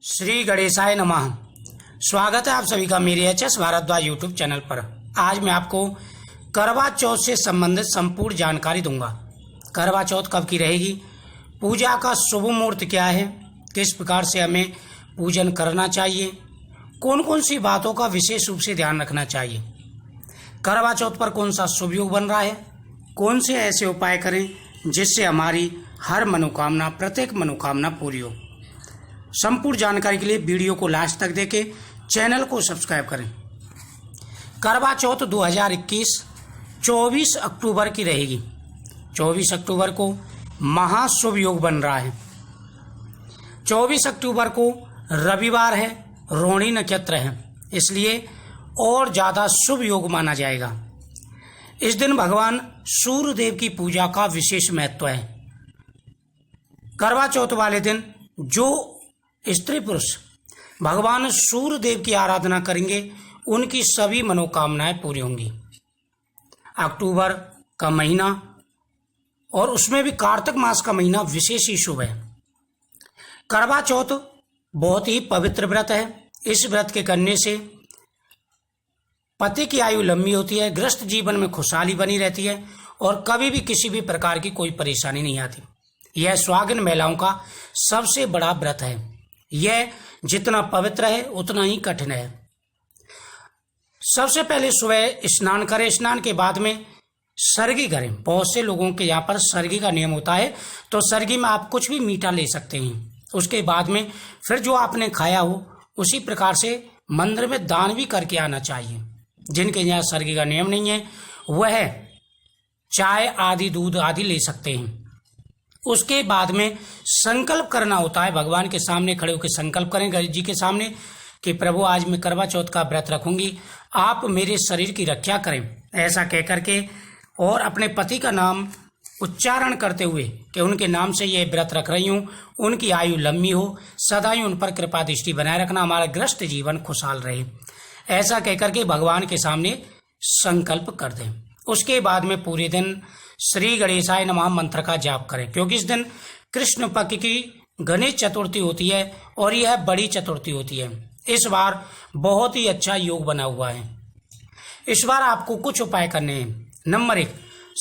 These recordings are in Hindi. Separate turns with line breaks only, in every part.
श्री गणेशाय नमः। स्वागत है आप सभी का मेरे एचएस भारद्वाज यूट्यूब चैनल पर। आज मैं आपको करवा चौथ से संबंधित संपूर्ण जानकारी दूंगा। करवा चौथ कब की रहेगी, पूजा का शुभ मुहूर्त क्या है, किस प्रकार से हमें पूजन करना चाहिए, कौन कौन सी बातों का विशेष रूप से ध्यान रखना चाहिए, करवा चौथ पर कौन सा शुभ योग बन रहा है, कौन से ऐसे उपाय करें जिससे हमारी हर मनोकामना, प्रत्येक मनोकामना पूरी हो। संपूर्ण जानकारी के लिए वीडियो को लास्ट तक देखें, चैनल को सब्सक्राइब करें। करवा चौथ 2021 24 अक्टूबर की रहेगी। 24 अक्टूबर को महाशुभ योग बन रहा है। 24 अक्टूबर को रविवार है, रोहिणी नक्षत्र है, इसलिए और ज़्यादा शुभ योग माना जाएगा। इस दिन भगवान सूर्य देव की पूजा का विशेष महत्व है। करवा चौथ वाले दिन जो स्त्री पुरुष भगवान सूर्य देव की आराधना करेंगे उनकी सभी मनोकामनाएं पूरी होंगी। अक्टूबर का महीना और उसमें भी कार्तिक मास का महीना विशेष ही शुभ है। करवा चौथ बहुत ही पवित्र व्रत है। इस व्रत के करने से पति की आयु लंबी होती है, गृहस्थ जीवन में खुशहाली बनी रहती है और कभी भी किसी भी प्रकार की कोई परेशानी नहीं आती। यह सुहागिन महिलाओं का सबसे बड़ा व्रत है। यह जितना पवित्र है उतना ही कठिन है। सबसे पहले सुबह स्नान करें, स्नान के बाद में सरगी करें। बहुत से लोगों के यहाँ पर सरगी का नियम होता है, तो सरगी में आप कुछ भी मीठा ले सकते हैं। उसके बाद में फिर जो आपने खाया हो उसी प्रकार से मंदिर में दान भी करके आना चाहिए। जिनके यहाँ सरगी का नियम नहीं है वह चाय आदि, दूध आदि ले सकते हैं। उसके बाद में संकल्प करना होता है। भगवान के सामने खड़े होकर संकल्प करें, गणेश जी के सामने, कि प्रभु आज मैं करवा चौथ का व्रत रखूंगी, आप मेरे शरीर की रक्षा करें, ऐसा कह करके और अपने पति का नाम उच्चारण करते हुए कि उनके नाम से ये व्रत रख रही हूँ, उनकी आयु लंबी हो, सदा ही उन पर कृपा दृष्टि बनाए रखना, हमारा गृहस्थ जीवन खुशहाल रहे, ऐसा कह करके भगवान के सामने संकल्प कर दें। उसके बाद में पूरे दिन श्री गणेशाय नमः मंत्र का जाप करें, क्योंकि इस दिन कृष्ण पक्ष की गणेश चतुर्थी होती है और यह बड़ी चतुर्थी होती है। इस बार बहुत ही अच्छा योग बना हुआ है। इस बार आपको कुछ उपाय करने हैं। नंबर 1,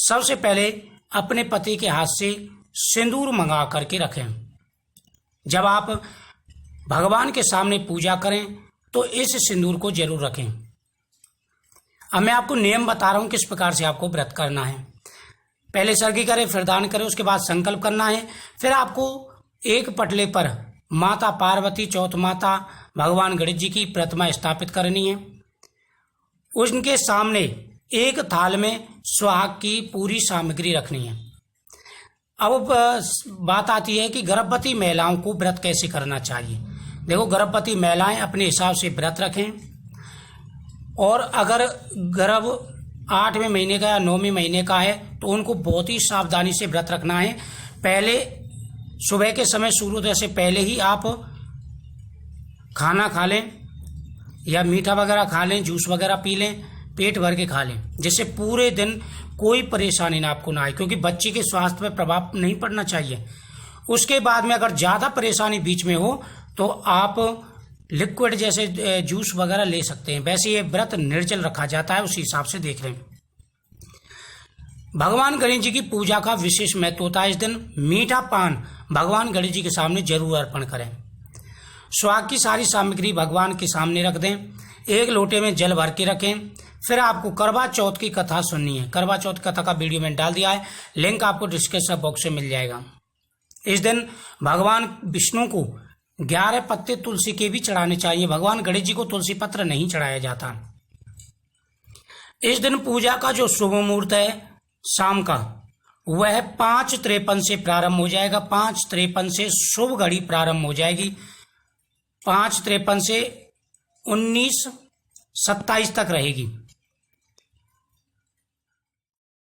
सबसे पहले अपने पति के हाथ से सिंदूर मंगा करके रखें। जब आप भगवान के सामने पूजा करें तो इस सिंदूर को जरूर रखें। अब मैं आपको नियम बता रहा हूं किस प्रकार से आपको व्रत करना है। पहले सरगी करें, फिर दान करें, उसके बाद संकल्प करना है। फिर आपको एक पटले पर माता पार्वती, चौथ माता, भगवान गणेश जी की प्रतिमा स्थापित करनी है। उनके सामने एक थाल में सुहाग की पूरी सामग्री रखनी है। अब बात आती है कि गर्भवती महिलाओं को व्रत कैसे करना चाहिए। देखो, गर्भवती महिलाएं अपने हिसाब से व्रत रखें, और अगर गर्भ 8वें महीने का या 9वें महीने का है तो उनको बहुत ही सावधानी से व्रत रखना है। पहले सुबह के समय सूर्योदय से पहले ही आप खाना खा लें या मीठा वगैरह खा लें, जूस वगैरह पी लें, पेट भर के खा लें, जिससे पूरे दिन कोई परेशानी ना आपको ना आए, क्योंकि बच्चे के स्वास्थ्य पर प्रभाव नहीं पड़ना चाहिए। उसके बाद में अगर ज़्यादा परेशानी बीच में हो तो आप लिक्विड जैसे जूस वगैरह ले सकते हैं। वैसे ये व्रत निर्जल रखा जाता है, उसी हिसाब से देख लें। भगवान गणेश जी की पूजा का विशेष महत्व होता है। इस दिन मीठा पान भगवान गणेश जी के सामने जरूर अर्पण करें। सुहाग की सारी सामग्री भगवान के सामने रख दें। एक लोटे में जल भर के रखें। फिर आपको करवा चौथ की कथा सुननी है। करवा चौथ कथा का वीडियो मैंने डाल दिया है, लिंक आपको डिस्क्रिप्शन बॉक्स में मिल जाएगा। इस दिन भगवान विष्णु को 11 पत्ते तुलसी के भी चढ़ाने चाहिए। भगवान गणेश जी को तुलसी पत्र नहीं चढ़ाया जाता। इस दिन पूजा का जो शुभ मुहूर्त है शाम का, वह 5:53 से प्रारंभ हो जाएगा। 5:53 से शुभ घड़ी प्रारंभ हो जाएगी। 5:53 से 19:27 तक रहेगी।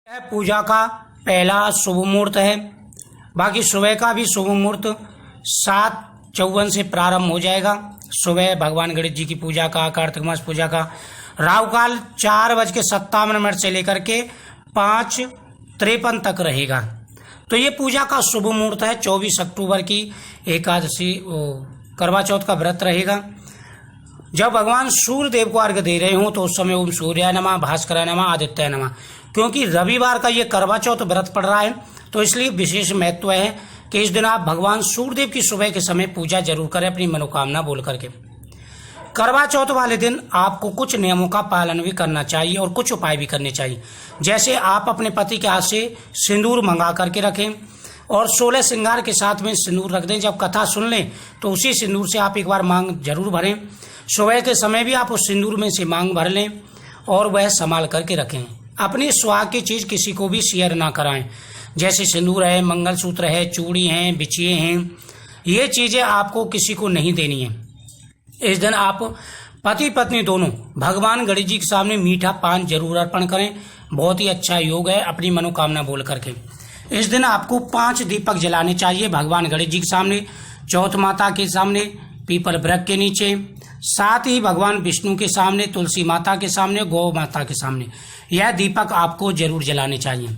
यह पूजा का पहला शुभ मुहूर्त है। बाकी सुबह का भी शुभ मुहूर्त 7:54 से प्रारंभ हो जाएगा। सुबह भगवान गणेश जी की पूजा का, कार्तिक मास पूजा का राहु काल 4:57 से लेकर के 5:53 तक रहेगा। तो ये पूजा का शुभ मुहूर्त है। 24 अक्टूबर की एकादशी करवा चौथ का व्रत रहेगा। जब भगवान सूर्य देव को अर्घ्य दे रहे हों तो उस समय ओम सूर्याय नमः, भास्कराय नमः, आदित्याय नमः। क्योंकि रविवार का ये करवा चौथ व्रत पड़ रहा है तो इसलिए विशेष महत्व है कि इस दिन आप भगवान सूर्यदेव की सुबह के समय पूजा जरूर करें अपनी मनोकामना बोल करके। करवा चौथ वाले दिन आपको कुछ नियमों का पालन भी करना चाहिए और कुछ उपाय भी करने चाहिए। जैसे आप अपने पति के हाथ से सिंदूर मंगा करके रखें और 16 श्रृंगार के साथ में सिंदूर रख दें। जब कथा सुन लें तो उसी सिंदूर से आप एक बार मांग जरूर भरें। सुबह के समय भी आप उस सिंदूर में से मांग भर लें और वह संभाल करके रखें। अपनी सुहाग की चीज़ किसी को भी शेयर ना कराएं। जैसे सिंदूर है, मंगलसूत्र है, चूड़ी हैं, बिछिए हैं, ये चीज़ें आपको किसी को नहीं देनी है। इस दिन आप पति पत्नी दोनों भगवान गणेश जी के सामने मीठा पान जरूर अर्पण करें। बहुत ही अच्छा योग है अपनी मनोकामना बोल करके। इस दिन आपको 5 दीपक जलाने चाहिए भगवान गणेश जी के सामने, चौथ माता के सामने, पीपल वृक्ष के नीचे, साथ ही भगवान विष्णु के सामने, तुलसी माता के सामने, गौ माता के सामने। यह दीपक आपको जरूर जलाने चाहिए।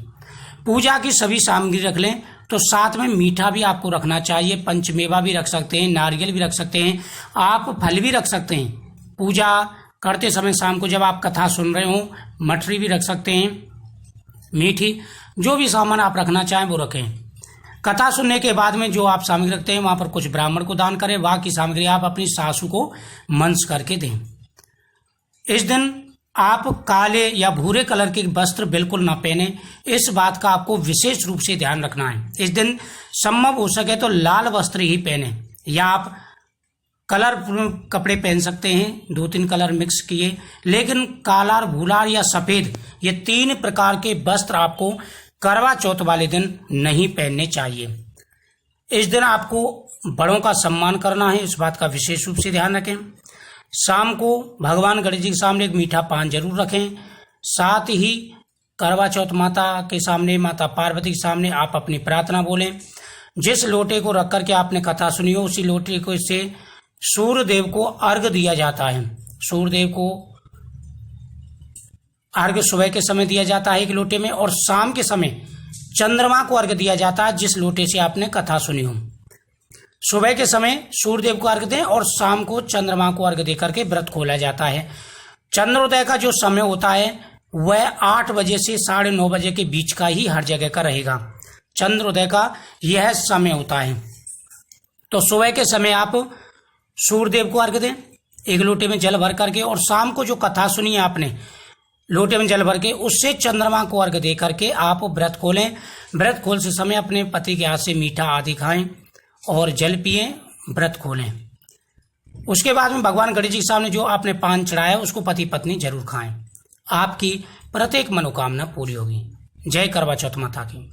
पूजा की सभी सामग्री रख लें तो साथ में मीठा भी आपको रखना चाहिए। पंचमेवा भी रख सकते हैं, नारियल भी रख सकते हैं, आप फल भी रख सकते हैं। पूजा करते समय शाम को जब आप कथा सुन रहे हो मठरी भी रख सकते हैं, मीठी जो भी सामान आप रखना चाहें वो रखें। कथा सुनने के बाद में जो आप सामग्री रखते हैं वहां पर कुछ ब्राह्मण को दान करें। बाकी सामग्री आप अपनी सासू को मंस करके दें। इस दिन आप काले या भूरे कलर के वस्त्र बिल्कुल ना पहने। इस बात का आपको विशेष रूप से ध्यान रखना है। इस दिन संभव हो सके तो लाल वस्त्र ही पहने या आप कलर कपड़े पहन सकते हैं, 2-3 कलर मिक्स किए, लेकिन काला, भूरा या सफेद ये 3 प्रकार के वस्त्र आपको करवा चौथ वाले दिन नहीं पहनने चाहिए। इस दिन आपको बड़ों का सम्मान करना है, इस बात का विशेष रूप से ध्यान रखें। शाम को भगवान गणेश जी के सामने एक मीठा पान जरूर रखें। साथ ही करवा चौथ माता के सामने, माता पार्वती के सामने आप अपनी प्रार्थना बोलें। जिस लोटे को रख करके आपने कथा सुनी हो उसी लोटे को से सूर्य देव को अर्घ्य दिया जाता है। सूर्य देव को अर्घ्य सुबह के समय दिया जाता है एक लोटे में, और शाम के समय चंद्रमा को अर्घ्य दिया जाता है जिस लोटे से आपने कथा सुनी हो। सुबह के समय सूर्य देव को अर्घ्य दें और शाम को चंद्रमा को अर्घ्य देकर के व्रत खोला जाता है। चंद्रोदय का जो समय होता है वह 8 बजे से 9:30 बजे के बीच का ही हर जगह का रहेगा। चंद्रोदय का यह समय होता है। तो सुबह के समय आप सूर्य देव को अर्घ्य दें एक लोटे में जल भर करके, और शाम को जो कथा सुनी है आपने लोटे में जल भर के उससे चंद्रमा को अर्घ्य दे करके आप व्रत खोलें। व्रत खोलते समय अपने पति के हाथ से मीठा आदि खाएं और जल पिएं, व्रत खोलें। उसके बाद में भगवान गणेश जी के सामने जो आपने पान चढ़ाया उसको पति पत्नी जरूर खाएं। आपकी प्रत्येक मनोकामना पूरी होगी। जय करवा चौथ माता की।